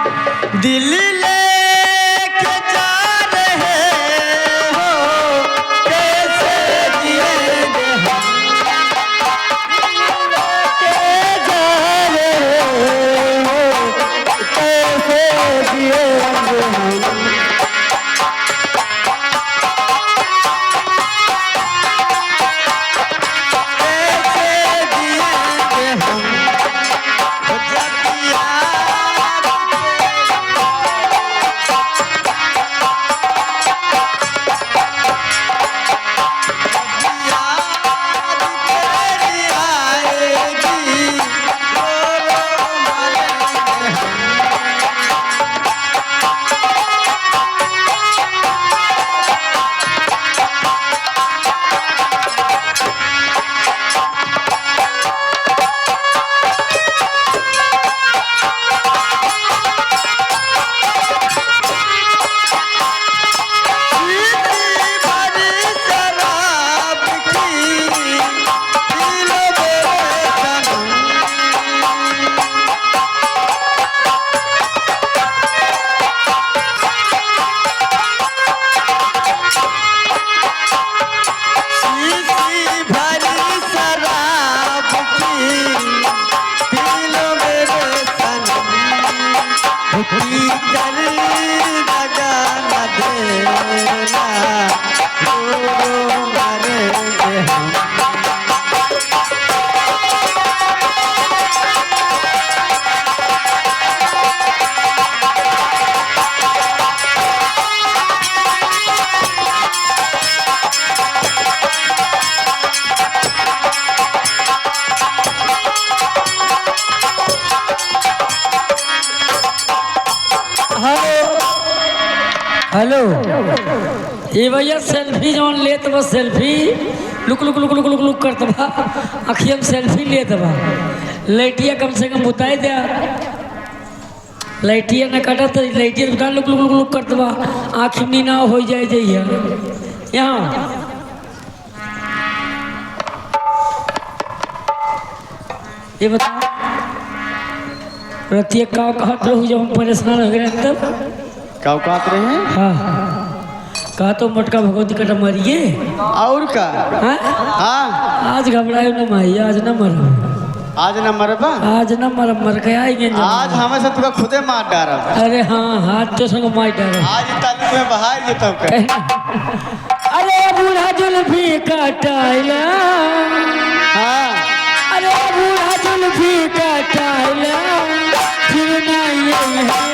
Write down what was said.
दिल लेके जा रहे हो कैसे जिएंगे हम, लेके जा रहे हो कैसे जिएंगे हम। हेलो ये भैया सेल्फी जौन लेत बा selfie look look look look look look करत बा अखिया में सेल्फी लेत बा लाइटिया कम से कम बुताई दे लाइटिया न कटत लाइटिया बुता लुक लुक लुक लुक करत बा आँख में ना हो जाए जइया यहाँ ये बता रतिया का कहत रहू जब हम परेशान हो गए तब काव कात रहे हैं? हाँ कहा तो मटका भगवती कटा मरिए और का हाँ आज घबराए न माई आज न मर आज न मरबा आज न मर मर के आएंगे आज हमें से तुका खुदे मार डारा। अरे हाँ हाथ तो संग मार डारा आज तक में बहार ये तब अरे बूढ़ा जुल्फी कटाइला हाँ अरे बूढ़ा जुल्फी कटाइला फिर ना ये